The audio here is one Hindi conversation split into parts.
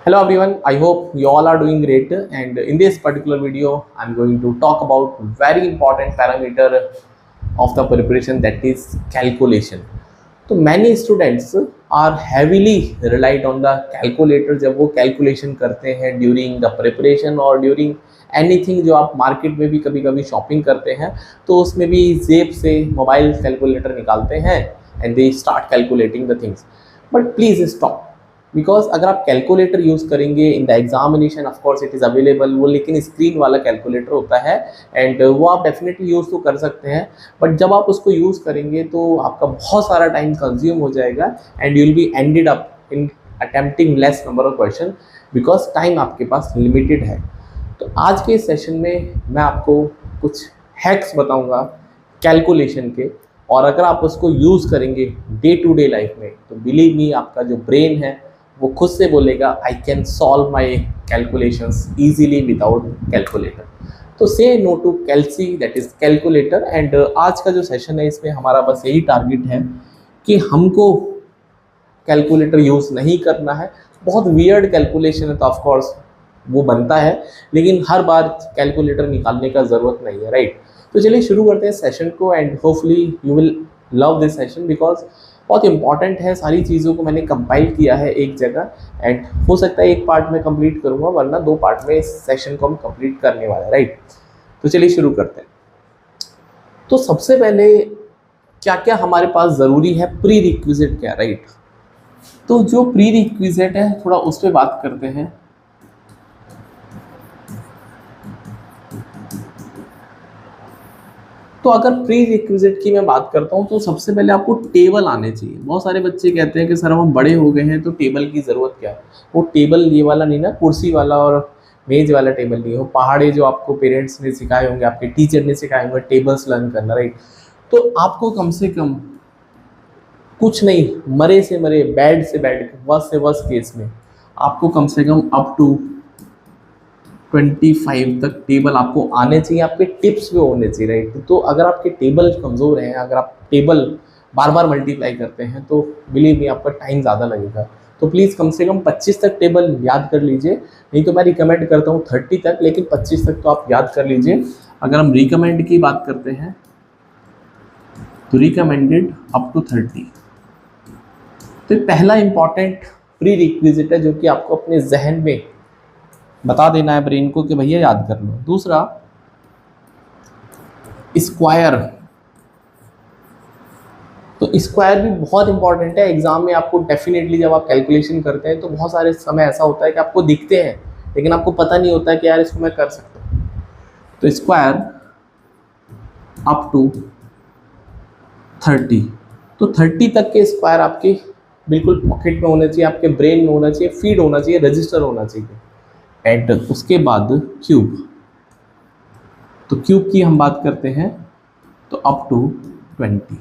Hello everyone, I hope you all are doing great, and in this particular video I'm going to talk about very important parameter of the preparation, that is calculation. तो many students are heavily relied on the calculator जब वो calculation करते हैं during the preparation और during anything जो आप मार्केट में भी कभी कभी शॉपिंग करते हैं तो उसमें भी जेब से मोबाइल कैलकुलेटर निकालते हैं and they start calculating the things. But please stop, because अगर आप कैलकुलेटर यूज़ करेंगे in the examination, of course it is available वो, लेकिन स्क्रीन वाला कैलकुलेटर होता है एंड वो आप डेफिनेटली यूज़ तो कर सकते हैं. बट जब आप उसको यूज़ करेंगे तो आपका बहुत सारा टाइम कंज्यूम हो जाएगा and you will B ended up in attempting less number of question, because time आपके पास लिमिटेड है. तो आज के सेशन में मैं आपको कुछ हैक्स बताऊंगा कैलकुलेशन के, और अगर आप उसको यूज़ करेंगे डे टू डे लाइफ में तो बिलीव मी आपका जो ब्रेन है वो खुद से बोलेगा I can solve my calculations easily without calculator. तो say no to calci, that is calculator. And आज का जो सेशन है इसमें हमारा बस यही टारगेट है कि हमको कैलकुलेटर यूज़ नहीं करना है. बहुत वियर्ड कैलकुलेशन है तो ऑफकोर्स वो बनता है, लेकिन हर बार कैलकुलेटर निकालने का ज़रूरत नहीं है, राइट. तो चलिए शुरू करते हैं सेशन को and hopefully you will love this session, because बहुत इंपॉर्टेंट है. सारी चीज़ों को मैंने कंपाइल किया है एक जगह एंड हो सकता है एक पार्ट में कंप्लीट करूँगा, वरना 2 पार्ट में इस सेशन को हम कंप्लीट करने वाले हैं, राइट. तो चलिए शुरू करते हैं. तो सबसे पहले क्या क्या हमारे पास ज़रूरी है, प्री रिक्विजिट क्या, राइट. तो जो प्री रिक्विजिट है थोड़ा उस पर बात करते हैं. तो अगर प्री रिक्विजिट की मैं बात करता हूँ तो सबसे पहले आपको टेबल आने चाहिए. बहुत सारे बच्चे कहते हैं कि सर हम बड़े हो गए हैं तो टेबल की ज़रूरत क्या है. वो टेबल ये वाला नहीं ना, कुर्सी वाला और मेज वाला टेबल नहीं हो. पहाड़े जो आपको पेरेंट्स ने सिखाए होंगे, आपके टीचर ने सिखाए होंगे टेबल्स लर्न करना, राइट. तो आपको कम से कम कुछ नहीं, मरे से मरे, बैड से बैड, वर्स्ट से वर्स्ट केस में आपको कम से कम अप टू 25 तक टेबल आपको आने चाहिए. आपके टिप्स भी होने चाहिए, राइट. तो अगर आपके टेबल कमज़ोर हैं, अगर आप टेबल बार बार मल्टीप्लाई करते हैं तो बिलीव मी आपका टाइम ज़्यादा लगेगा. तो प्लीज़ कम से कम 25 तक टेबल याद कर लीजिए. नहीं तो मैं रिकमेंड करता हूँ 30 तक, लेकिन 25 तक तो आप याद कर लीजिए. अगर हम रिकमेंड की बात करते हैं तो रिकमेंडेड अप टू 30. तो पहला इंपॉर्टेंट प्री रिक्विजिट है जो कि आपको अपने जहन में बता देना है ब्रेन को कि भैया याद कर लो. दूसरा, स्क्वायर. तो स्क्वायर भी बहुत इंपॉर्टेंट है. एग्जाम में आपको डेफिनेटली जब आप कैलकुलेशन करते हैं तो बहुत सारे समय ऐसा होता है कि आपको दिखते हैं लेकिन आपको पता नहीं होता है कि यार इसको मैं कर सकता हूँ. तो स्क्वायर अप टू 30. तो 30 तक के स्क्वायर आपके बिल्कुल पॉकेट में होना चाहिए, आपके ब्रेन में होना चाहिए, फीड होना चाहिए, रजिस्टर होना चाहिए. एंड उसके बाद क्यूब. तो क्यूब की हम बात करते हैं तो अप टू 20.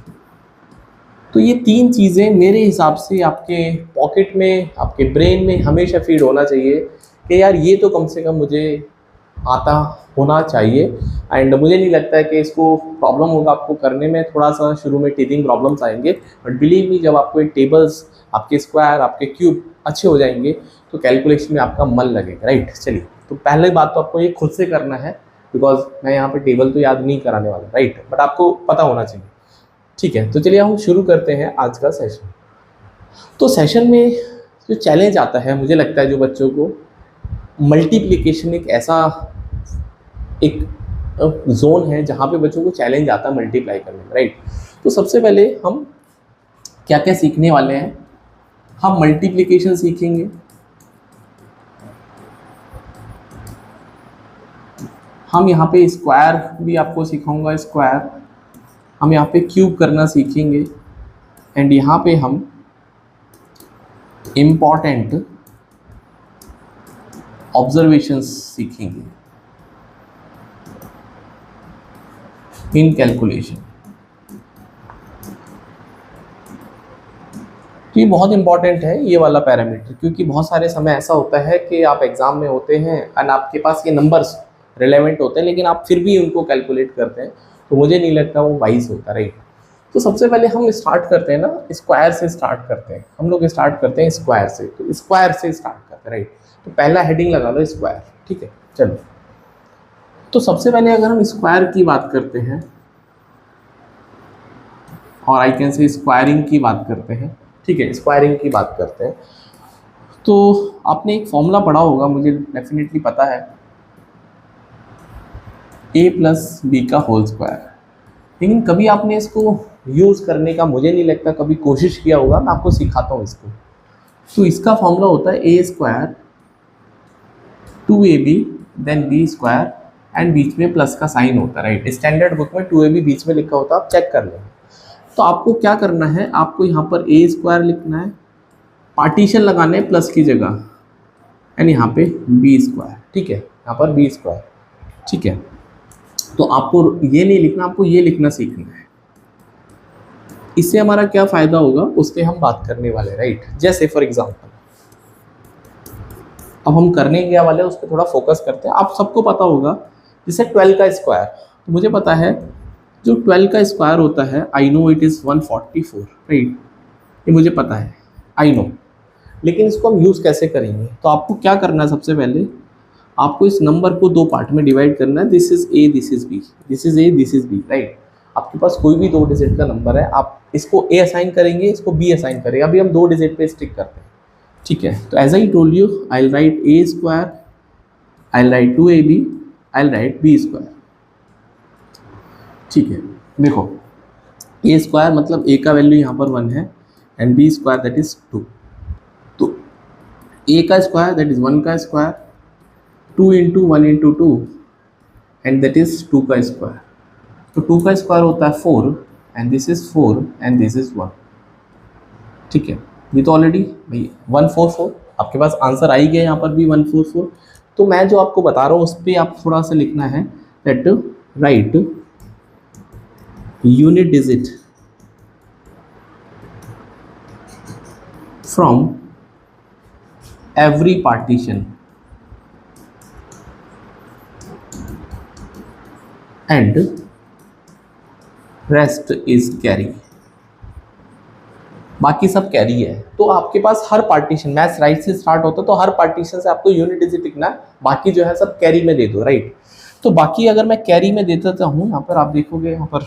तो ये 3 चीज़ें मेरे हिसाब से आपके पॉकेट में, आपके ब्रेन में हमेशा फीड होना चाहिए कि यार ये तो कम से कम मुझे आता होना चाहिए. एंड मुझे नहीं लगता है कि इसको प्रॉब्लम होगा आपको करने में. थोड़ा सा शुरू में टीथिंग प्रॉब्लम्स आएंगे, बट बिलीव मी जब आपको टेबल्स, आपके स्क्वायर, आपके क्यूब अच्छे हो जाएंगे तो कैलकुलेशन में आपका मन लगेगा, राइट. चलिए, तो पहले बात तो आपको ये खुद से करना है, बिकॉज मैं यहाँ पे टेबल तो याद नहीं कराने वाला, राइट, बट आपको पता होना चाहिए. ठीक है, तो चलिए हम शुरू करते हैं आज का सेशन. तो सेशन में जो चैलेंज आता है, मुझे लगता है जो बच्चों को, मल्टीप्लिकेशन एक ऐसा एक जोन है जहाँ पे बच्चों को चैलेंज आता है मल्टीप्लाई करने में, राइट. तो सबसे पहले हम क्या क्या सीखने वाले हैं. हम मल्टीप्लिकेशन सीखेंगे, हम यहाँ पे स्क्वायर भी आपको सिखाऊंगा, स्क्वायर. हम यहाँ पे क्यूब करना सीखेंगे एंड यहाँ पे हम इम्पॉर्टेंट ऑब्जर्वेशंस सीखेंगे इन कैलकुलेशन. तो ये बहुत इंपॉर्टेंट है ये वाला पैरामीटर, क्योंकि बहुत सारे समय ऐसा होता है कि आप एग्जाम में होते हैं एंड आपके पास ये नंबर्स रिलेवेंट होते हैं लेकिन आप फिर भी उनको कैलकुलेट करते हैं. तो मुझे नहीं लगता वो वाइज होता, राइट. तो सबसे पहले हम स्टार्ट करते हैं ना, स्क्वायर से स्टार्ट करते हैं. हम लोग स्टार्ट करते हैं स्क्वायर से. तो स्क्वायर से स्टार्ट करते हैं. सकते हैं, राइट। तो पहला हेडिंग लगा लो स्क्वायर, ठीक है। चलो, तो सबसे पहले अगर हम स्क्वायर की बात करते हैं और आई कैन से स्क्वायरिंग की बात करते हैं, ठीक है, स्क्वायरिंग की बात करते हैं, तो आपने एक फॉर्मूला पढ़ा होगा, मुझे डेफिनेटली पता है, a प्लस बी का होल स्क्वायर। लेकिन कभी आपने इसको यूज़ करने का मुझे नहीं लगता कभी कोशिश किया होगा, मैं आपको सिखाता हूँ इसको। तो इसका फॉर्मूला होता है a square 2ab then b square and बीच में प्लस का साइन होता है, राइट। स्टैंडर्ड बुक में 2ab बीच में लिखा होता है, आप चेक कर लेना। तो आपको क्या करना है, आपको यहाँ पर a स्क्वायर लिखना है, पार्टीशन लगाना है प्लस की जगह, एंड यहाँ पे b स्क्वायर, ठीक है, यहाँ पर b स्क्वायर, ठीक है। तो आपको ये नहीं लिखना, आपको ये लिखना सीखना है। इससे हमारा क्या फ़ायदा होगा उस पर हम बात करने वाले, राइट। जैसे फॉर एग्जांपल अब हम करने क्या वाले उस पर थोड़ा फोकस करते हैं। आप सबको पता होगा जैसे 12 का स्क्वायर, तो मुझे पता है जो 12 का स्क्वायर होता है, I know it is 144, right, ये मुझे पता है, आई नो। लेकिन इसको हम यूज़ कैसे करेंगे, तो आपको क्या करना है, सबसे पहले आपको इस नंबर को दो पार्ट में डिवाइड करना है। This is A, this is B, this is A, this is B, right. आपके पास कोई भी 2 डिजिट का नंबर है, आप इसको ए असाइन करेंगे, इसको बी असाइन करेंगे। अभी हम 2 डिजिट पे स्टिक करते हैं, ठीक है। तो as I told you, I will write A square, I will write 2ab, I will write B square, ठीक है। देखो ए स्क्वायर मतलब ए का वैल्यू यहाँ पर 1 है and B square that is 2। तो ए का स्क्वायर दैट इज 1 का square, 2 into 1 into 2 and that is 2 का स्क्वायर। तो 2 का स्क्वायर होता है 4 and this is 4 and this is 1, ठीक है। ये तो ऑलरेडी भाई 144 आपके पास आंसर आ ही गया, यहाँ पर भी 144। तो मैं जो आपको बता रहा हूँ उस पर आप थोड़ा सा लिखना है that right unit digit from every partition and rest is carry. बाकी सब कैरी है। तो आपके पास हर पार्टीशन, मैथ्स राइट से स्टार्ट होता है तो हर पार्टीशन से आपको यूनिट डिजिट लिखना है, बाकी जो है सब कैरी में दे दो, राइट। तो बाकी अगर मैं कैरी में देता हूँ, यहाँ पर आप देखोगे, यहाँ पर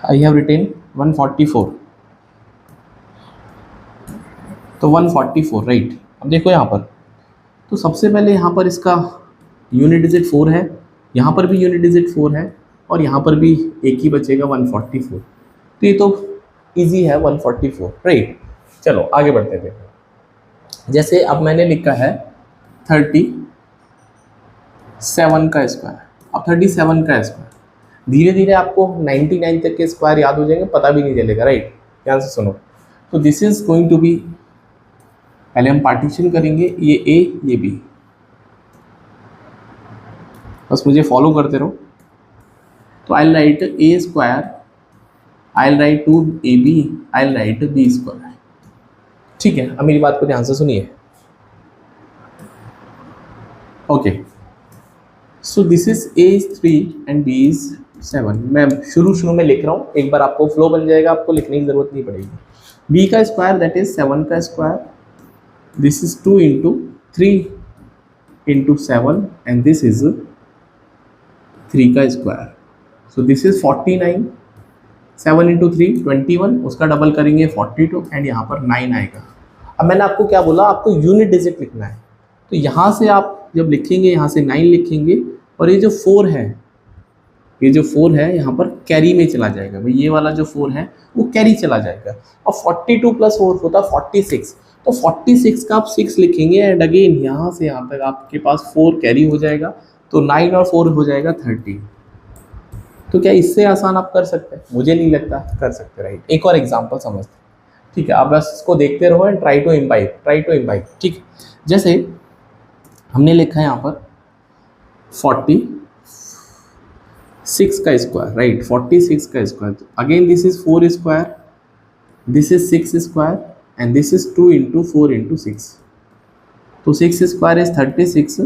आई हैव रिटेन 144, तो 144, राइट। अब देखो यहाँ पर, तो सबसे पहले यहाँ पर इसका यूनिट डिजिट 4 है, यहाँ पर भी यूनिट डिजिट 4 है और यहाँ पर भी एक ही बचेगा 144। तो ये तो इजी है 144, राइट। चलो आगे बढ़ते थे। जैसे अब मैंने लिखा है 37 का स्क्वायर, अब 37 का स्क्वायर, धीरे धीरे आपको 99 तक के स्क्वायर याद हो जाएंगे, पता भी नहीं चलेगा, राइट। ध्यान से सुनो। तो this is going to be, पहले हम पार्टीशन करेंगे, ये ए ये बी, बस मुझे फॉलो करते रहो। तो I write A square, I will write 2ab, I will write b square, ठीक है। अब मेरी बात को ध्यान से सुनिए, okay. So this is a is 3 and b is 7। मैं शुरू में लिख रहा हूँ, एक बार आपको फ्लो बन जाएगा, आपको लिखने की जरूरत नहीं पड़ेगी। b का स्क्वायर दैट इज 7 का square, this is 2 into 3 into 7 and this is 3 का square. So this is 49, 7 into 3 21, उसका डबल करेंगे 42 एंड यहाँ पर 9 आएगा। अब मैंने आपको क्या बोला, आपको यूनिट डिजिट लिखना है। तो यहाँ से आप जब लिखेंगे, यहाँ से 9 लिखेंगे और ये जो 4 है, ये जो 4 है यहाँ पर कैरी में चला जाएगा भाई, ये वाला जो 4 है वो कैरी चला जाएगा। और 42 प्लस 4 होता है 46, तो 46 का आप 6 लिखेंगे एंड अगेन यहाँ से यहाँ तक आपके पास 4 कैरी हो जाएगा, तो 9 और 4 हो जाएगा 13। तो क्या इससे आसान आप कर सकते हैं? मुझे नहीं लगता कर सकते, राइट। एक और एग्जांपल समझते हैं, ठीक है। आप बस इसको देखते रहो एंड ट्राई टू इम्बाइब, ठीक। जैसे हमने लिखा है यहाँ पर 46 का स्क्वायर, राइट, 46 का square. Again this is 4 square, this is 6 square and this is 2 into 4 into 6। तो 6 स्क्वायर इज 36।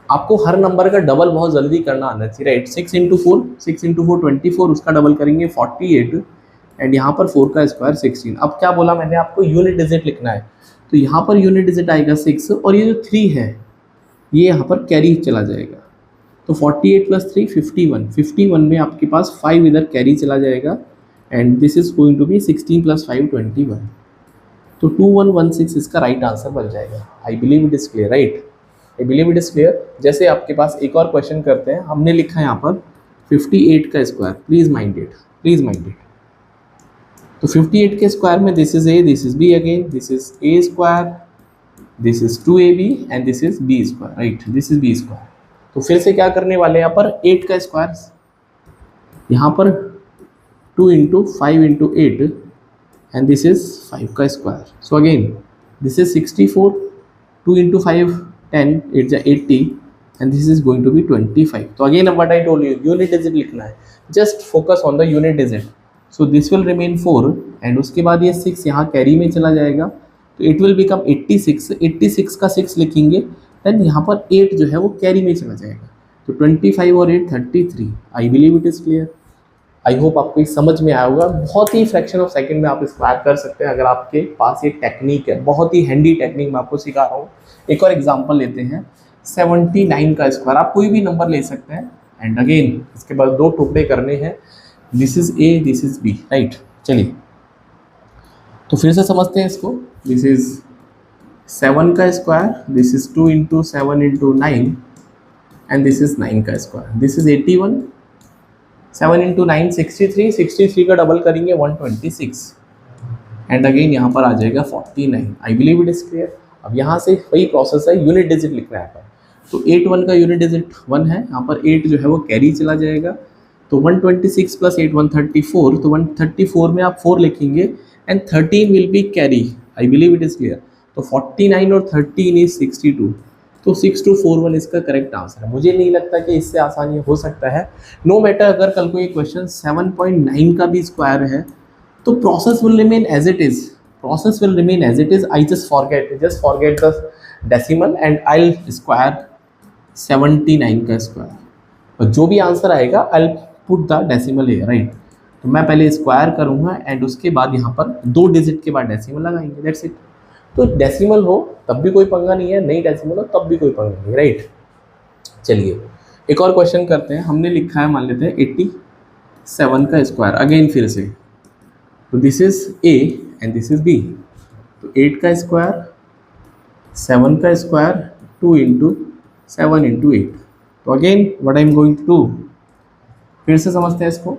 आपको हर नंबर का डबल बहुत जल्दी करना आना चाहिए, राइट। 6 इंटू 4 24, उसका डबल करेंगे 48 एंड यहाँ पर 4 का स्क्वायर 16। अब क्या बोला मैंने आपको, यूनिट डिजिट लिखना है, तो यहाँ पर यूनिट डिजिट आएगा 6 और ये जो 3 है ये यहाँ पर कैरी चला जाएगा, तो 48 + 3 51, 51 में आपके पास 5 इधर कैरी चला जाएगा and this is going to be 16 + 5 21, तो 2116 इसका राइट आंसर बन जाएगा। I believe it is clear, right, I believe it is clear. जैसे आपके पास एक और क्वेश्चन करते हैं, हमने लिखा है यहाँ पर 58 का square, please mind it, please mind it. तो 58 के स्क्वायर में this is A, this is B, again this is A square, this is 2ab and this is B square, right, this is B square. तो फिर से क्या करने वाले हैं यहाँ पर 8 का स्क्वायर, यहाँ पर 2 × 5 × 8 and this is 5 का square, so again this is 64, 2 × 5 10, 8 is 80 and this is going to be 25. तो again what I told you, unit digit लिखना है, just focus on the unit digit, so this will remain 4 and उसके बाद ये 6 यहाँ कैरी में चला जाएगा, तो it will become 86, 86 का 6 लिखेंगे, then यहाँ पर 8 जो है वो कैरी में चला जाएगा, तो 25 और 8 33। I believe it is clear. I hope आपको ये समझ में आया होगा। बहुत ही फ्रैक्शन ऑफ सेकंड में आप स्क्वायर कर सकते हैं अगर आपके पास ये टेक्निक है, बहुत ही हैंडी टेक्निक मैं आपको सिखा रहा हूँ। एक और एग्जांपल लेते हैं, 79 का स्क्वायर, आप कोई भी नंबर ले सकते हैं एंड अगेन इसके बाद 2 टुकड़े करने हैं, this is A, this is B, right. चलिए तो फिर से समझते हैं इसको, दिस इज 7 का square, this is 2 × 7 × 9 and this is 9 का स्क्वायर, दिस इज 81, 7 × 9 63, 63 का डबल करेंगे 126 एंड अगेन यहाँ पर आ जाएगा 49। I believe it is clear. अब यहाँ से वही प्रोसेस है, यूनिट डिजिट लिखना है यहाँ पर, तो 81 का यूनिट डिजिट 1 है, यहाँ पर 8 जो है वो कैरी चला जाएगा, तो 126 + 8 134, तो 134 में आप 4 लिखेंगे and 13 will be carry. I believe it is clear. तो 49 और 13 इज 62, तो 6241 इसका करेक्ट आंसर है। मुझे नहीं लगता कि इससे आसानी हो सकता है। नो मैटर अगर कल को ये क्वेश्चन 7.9 का भी स्क्वायर है तो process will remain as it is, process will remain as it is. I just forget the decimal and I will square 79 का स्क्वायर, और जो भी आंसर आएगा I will put the decimal here, right. तो मैं पहले स्क्वायर करूँगा एंड उसके बाद यहाँ पर 2 डिजिट के बाद डेसिमल लगाएंगे, दैट्स इट। तो डेसिमल हो तब भी कोई पंगा नहीं है, नहीं डेसिमल हो तब भी कोई पंगा नहीं, राइट। चलिए एक और क्वेश्चन करते हैं, हमने लिखा है मान लेते हैं 87 का स्क्वायर, अगेन फिर से, तो this is A and this is B, तो 8 का स्क्वायर, 7 का स्क्वायर, 2 × 7 × 8, तो again what I am going to do, फिर से समझते हैं इसको।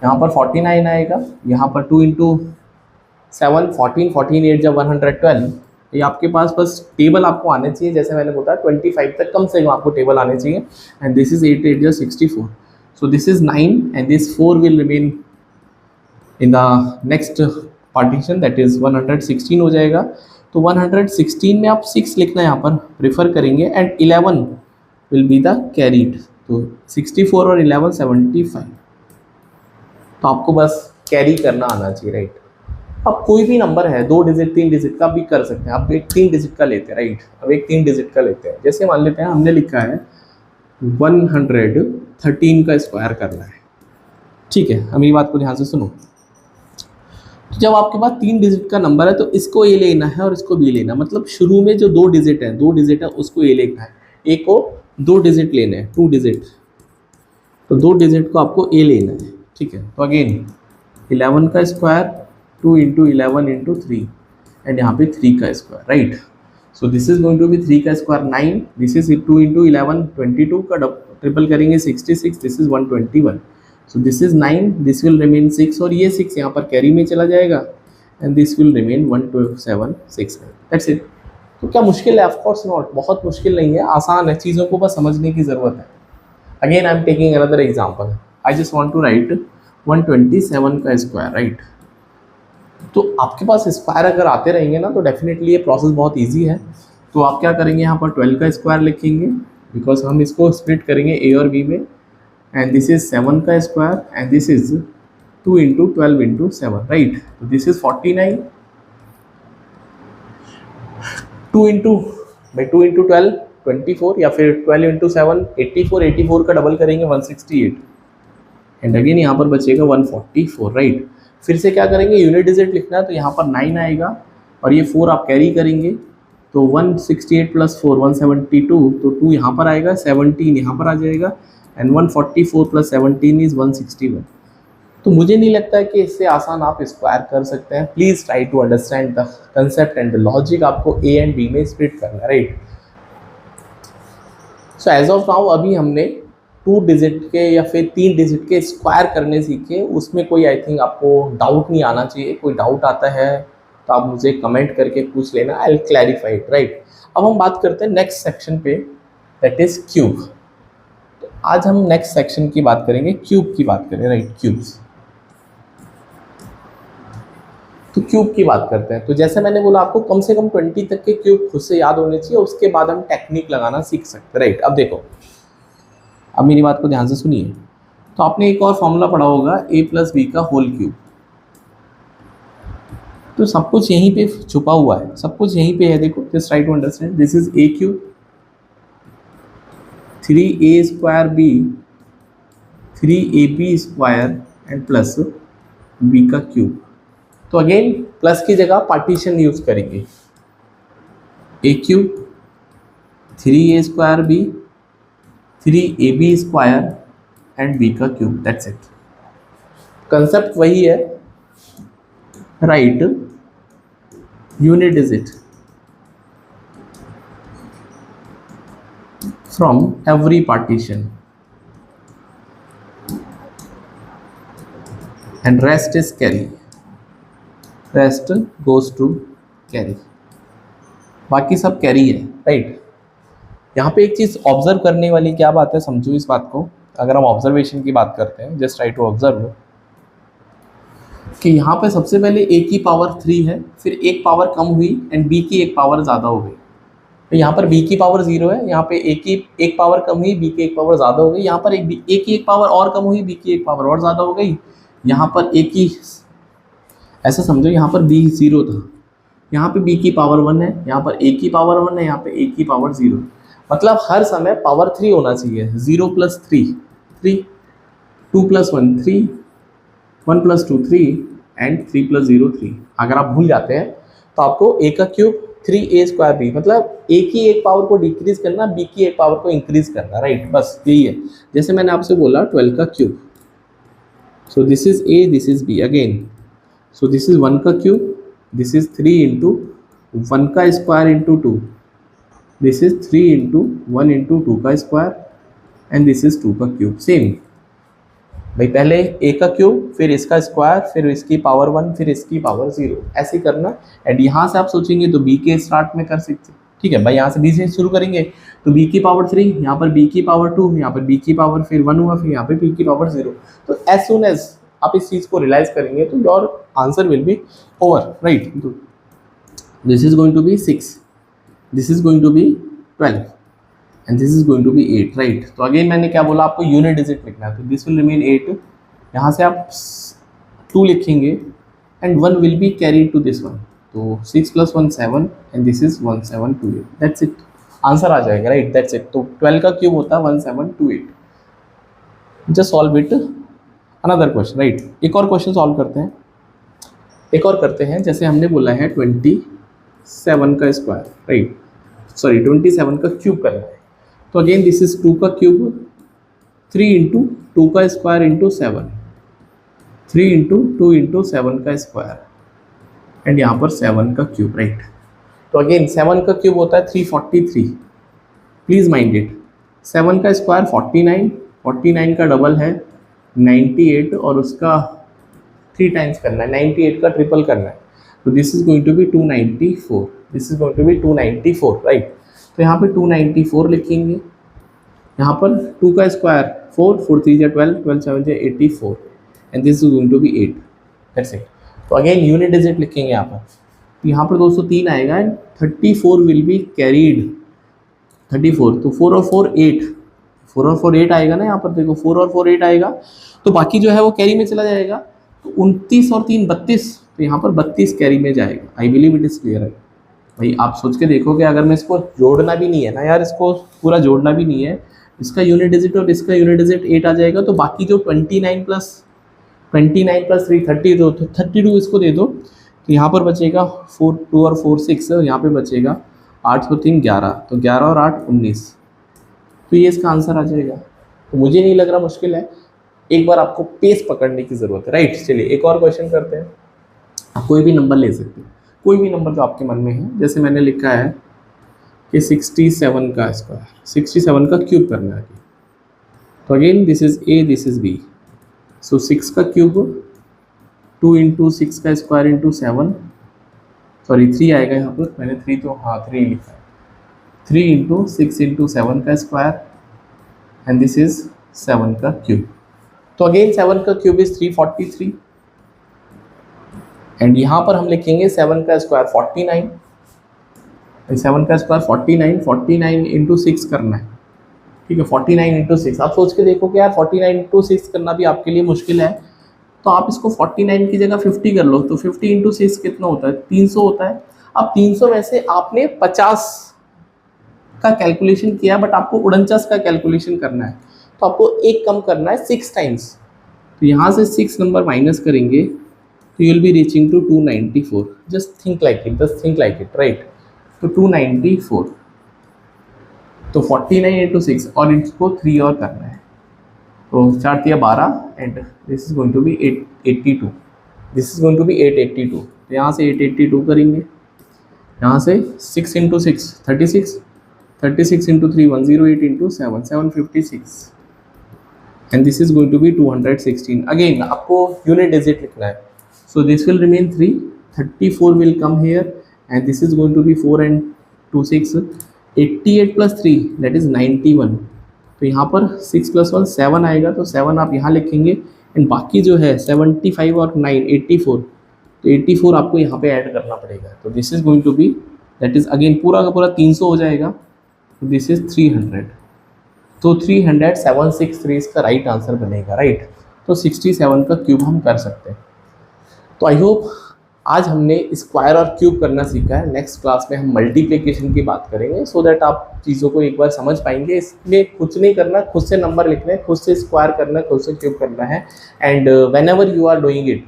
यहाँ पर 49 आएगा, यहाँ पर 2 × 7 14, 14 8 जब 112, ये आपके पास बस टेबल आपको आने चाहिए, जैसे मैंने बताया 25 तक कम से कम आपको टेबल आने चाहिए and this is 8 8 64, so this is 9 and this 4 will remain in the next partition, that is 116 हो जाएगा। तो 116 में आप 6 लिखना यहाँ पर प्रेफर करेंगे and 11 will be the carried, तो 64 और 11 75, तो आपको बस कैरी करना आना चाहिए, राइट। अब कोई भी नंबर है 2 डिजिट 3 डिजिट का भी कर सकते हैं, आप एक 3 डिजिट का लेते हैं, राइट। अब एक 3 डिजिट का लेते हैं, जैसे मान लेते हैं हमने लिखा है 113 का स्क्वायर करना है, ठीक है। अब मेरी बात को ध्यान से सुनो, तो जब आपके पास 3 डिजिट का नंबर है तो इसको ए लेना है और इसको बी लेना, मतलब शुरू में जो 2 डिजिट है उसको ए लेना है, ए को 2 डिजिट लेने हैं, 2 डिजिट, तो 2 डिजिट को आपको ए लेना है, ठीक है। तो अगेन 11 का स्क्वायर, 2 × 11 × 3 एंड यहाँ पे 3 का square, right. So this is going to be 3 का स्क्वायर 9, दिस इज 2 × 11 22 का ट्रिपल करेंगे 66, this is 121, so this is 9, this will remain 6 और ये 6 यहाँ पर कैरी में चला जाएगा and this will remain 12769, that's it. तो क्या मुश्किल है? ऑफ कोर्स नॉट, बहुत मुश्किल नहीं है, आसान है, चीज़ों को बस समझने की ज़रूरत है। Again I am taking another example, I just want to write 127 का स्क्वायर, राइट। तो आपके पास स्क्वायर अगर आते रहेंगे ना तो डेफिनेटली ये प्रोसेस बहुत इजी है। तो आप क्या करेंगे, यहाँ पर 12 का स्क्वायर लिखेंगे बिकॉज हम इसको स्प्लिट करेंगे ए और बी में, एंड दिस इज 7 का square and this is 2 × 12 × 7, right. तो दिस इज 49, 2 × 12 24 या फिर 12 × 7 84, 84 का डबल करेंगे 168 एंड अगेन यहाँ पर बचेगा 144, राइट। फिर से क्या करेंगे, यूनिट डिजिट लिखना है तो यहाँ पर 9 आएगा और ये 4 आप कैरी करेंगे तो 168 प्लस 4 172, तो 2 यहाँ पर आएगा, 17 यहाँ पर आ जाएगा एंड 144 प्लस 17 इज 161। तो मुझे नहीं लगता है कि इससे आसान आप स्क्वायर कर सकते हैं। Please try to understand the concept and the logic. आपको ए एंड बी में स्प्लिट करना है, right. So as of now अभी हमने 2 डिजिट के या फिर 3 डिजिट के स्क्वायर करने सीखे। उसमें कोई आई थिंक आपको डाउट नहीं आना चाहिए। कोई डाउट आता है तो आप मुझे कमेंट करके पूछ लेना, I will clarify it, right. अब हम बात करते हैं नेक्स्ट सेक्शन पे, दैट इज क्यूब। तो आज हम नेक्स्ट सेक्शन की बात करेंगे, क्यूब की बात करें, राइट, क्यूब्स। तो क्यूब की बात करते हैं। तो जैसे मैंने बोला आपको कम से कम 20 तक के क्यूब खुद से याद होने चाहिए, उसके बाद हम टेक्निक लगाना सीख सकते हैं, राइट। अब देखो, अब मेरी बात को ध्यान से सुनिए। तो आपने एक और फॉर्मूला पढ़ा होगा, a प्लस बी का होल क्यूब। तो सब कुछ यहीं पे छुपा हुआ है, सब कुछ यहीं पे है। देखो, just try to understand, this is a cube, 3a square b, 3ab square and plus b का क्यूब। तो अगेन प्लस की जगह पार्टीशन यूज करेंगे, a cube 3a square b 3ab square and b का क्यूब, दैट्स इट। कंसेप्ट वही है, right, unit digit from every partition and rest is carry, rest goes to carry, बाकी सब कैरी है, राइट। यहाँ पे एक चीज़ ऑब्जर्व करने वाली क्या बात है, समझो इस बात को। अगर हम ऑब्जर्वेशन की बात करते हैं, जस्ट ट्राई टू ऑब्जर्व कि यहाँ पे सबसे पहले a की पावर 3 है, फिर एक पावर कम हुई एंड b की एक पावर ज़्यादा हो गई। तो यहाँ पर b की पावर 0 है, यहाँ पे a की एक पावर कम हुई, b की एक पावर ज़्यादा हो गई। यहाँ पर a की एक पावर और कम हुई, b की एक पावर और ज़्यादा हो गई। यहाँ पर a की, ऐसा समझो यहाँ पर b 0 था, यहाँ पे b की पावर 1 है, यहाँ पर a की पावर 1 है, यहाँ पे a की पावर 0। मतलब हर समय पावर 3 होना चाहिए। 0 plus 3 3, 2 plus 1 3, 1 plus 2 3 and 3 plus 0 3। अगर आप भूल जाते हैं तो आपको a का क्यूब 3a स्क्वायर b, मतलब a की एक पावर को डिक्रीज करना, b की एक पावर को इंक्रीज करना, राइट, बस यही है। जैसे मैंने आपसे बोला 12 का cube, so this is a, this is b again. So this is 1 का क्यूब, दिस इज 3 इंटू 1 का square into 2, this is 3 into 1 into 2 का स्क्वायर एंड दिस इज 2 का क्यूब। सेम भाई, पहले a का क्यूब, फिर इसका स्क्वायर, फिर इसकी पावर 1, फिर इसकी पावर 0, ऐसे ही करना। एंड यहाँ से आप सोचेंगे तो b के स्टार्ट में कर सकते, ठीक है भाई। यहाँ से b से शुरू करेंगे तो b की पावर 3, यहाँ पर b की पावर 2, यहाँ पर b की पावर फिर 1 हुआ, फिर यहाँ पे b की पावर 0। तो एज सुन एज आप इस चीज़ को रियलाइज करेंगे तो your answer will be over, right. This is going to be 6, this is going to be 12 and this is going to be 8, right. तो अगेन मैंने क्या बोला, आपको यूनिट डिजिट लिखना है, तो दिस विल रिमेन 8। यहाँ से आप 2 लिखेंगे and 1 will be carried to this one, तो 6 plus 1 7 and this is 1728, that's it. Answer आ जाएगा, राइट, दैट्स इट। तो 12 का क्यूब होता है 1728। Just solve it. Another question, right, एक और क्वेश्चन सॉल्व करते हैं, एक और करते हैं। जैसे हमने बोला है 27 का स्क्वायर, राइट, सॉरी 27 का क्यूब करना है। तो अगेन दिस इज 2 का क्यूब, 3 इंटू 2 का स्क्वायर इंटू 7, 3 इंटू 2 इंटू 7 का स्क्वायर एंड यहाँ पर 7 का क्यूब, राइट। तो अगेन 7 का क्यूब होता है 343, प्लीज माइंड इट। 7 का स्क्वायर 49, 49 का डबल है 98 और उसका 3 टाइम्स करना है, 98 का ट्रिपल करना है। तो this is going to be 294, this is going to be 294, right. तो यहाँ पे 294 लिखेंगे, यहाँ पर 2 का square 4, 4 3 12, 12 7 84 and this is going to be 8, that's it. तो अगेन यूनिट डिजिट लिखेंगे यहाँ पर, तो यहाँ पर 203 आएगा एंड 34 विल बी कैरीड, 34, तो 4 और 4 8, 4 और 4 8 आएगा ना, यहाँ पर देखो 4 और 4 8 आएगा, तो बाकी जो है वो कैरी में चला जाएगा। तो 29 और 3 32, तो यहाँ पर 32 कैरी में जाएगा। I believe it is clear है भाई। आप सोच के देखोगे, अगर मैं इसको जोड़ना भी नहीं है ना यार, इसको पूरा जोड़ना भी नहीं है, इसका यूनिट डिजिट और इसका यूनिट डिजिट 8 आ जाएगा, तो बाकी जो 29 प्लस 29 प्लस 3 30, तो 32 इसको दे दो, तो यहाँ पर बचेगा 4 2 और 4 6, यहाँ पे बचेगा 8 को 3 11, तो 11 और 8 19, तो ये इसका आंसर आ जाएगा। तो मुझे नहीं लग रहा मुश्किल है, एक बार आपको पेस पकड़ने की ज़रूरत है, राइट। चलिए एक और क्वेश्चन करते हैं। आप कोई भी नंबर ले सकते हैं, कोई भी नंबर जो आपके मन में है। जैसे मैंने लिखा है कि 67 का स्क्वायर, 67 का क्यूब करना है। तो again this is A, this is B, so 6 का क्यूब 2 इंटू 6 का स्क्वायर इंटू 7, सॉरी 3 आएगा यहाँ पर, मैंने 3 तो हाँ 3 लिखा है, 3 इंटू 6 इंटू 7 का स्क्वायर एंड दिस इज 7 का क्यूब। तो अगेन 7 का क्यूब इज 343 एंड यहाँ पर हम लिखेंगे 7 का स्क्वायर 49, 7 का स्क्वायर 49, 49 इंटू 6 करना है, ठीक है। 49 इंटू 6, आप सोच के देखो कि यार 49 इंटू 6 करना भी आपके लिए मुश्किल है, तो आप इसको 49 की जगह 50 कर लो, तो 50 इंटू 6 कितना होता है, 300 होता है। अब 300 में से आपने 50 का कैलकुलेशन किया, बट आपको 49 का कैलकुलेशन करना है, तो आपको एक कम करना है 6 टाइम्स, तो यहाँ से 6 नंबर माइनस करेंगे, तो you will be reaching to 294। Just think like it, just think like it, right. तो 294, तो 49 इंटू 6 और इसको 3 और करना है, तो 4 3 12 and this is going to be 882, this is going to be 882। तो यहाँ से 882 करेंगे, यहाँ से 6 into 6 36, 36 into 3 108 into 7 756 and this is going to be 216। Again आपको यूनिट डिजिट लिखना है, so this will remain 3, 34 will come here and this is going to be 4 and 2 6, 88 plus 3 that is 91, तो यहाँ पर 6 plus 1 7 आएगा, तो 7 आप यहाँ लिखेंगे एंड बाकी जो है 75 और 9 84, तो 84 आपको यहाँ पे ऐड करना पड़ेगा, तो this is going to be that is again पूरा का पूरा 300 हो जाएगा, तो दिस इज 300, तो 300 इसका राइट आंसर बनेगा, राइट। तो 67 का क्यूब हम कर सकते हैं। तो आई होप आज हमने स्क्वायर और क्यूब करना सीखा है। नेक्स्ट क्लास में हम मल्टीप्लिकेशन की बात करेंगे, सो दैट आप चीज़ों को एक बार समझ पाएंगे। इसमें कुछ नहीं करना, खुद से नंबर लिखने हैं, खुद से स्क्वायर करना है, खुद से क्यूब करना है, and whenever you are doing it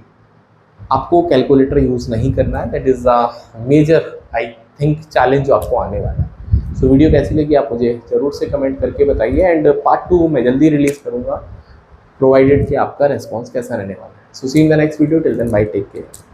आपको कैलकुलेटर यूज़ नहीं करना है। That is a major I think challenge जो आपको आने वाला है। सो वीडियो कैसी लगी आप मुझे ज़रूर से कमेंट करके बताइए, एंड पार्ट 2 मैं जल्दी रिलीज़ करूँगा, प्रोवाइडेड कि आपका रेस्पॉन्स कैसा रहने वाला है। So see you in the next video. Till then, bye. Take care.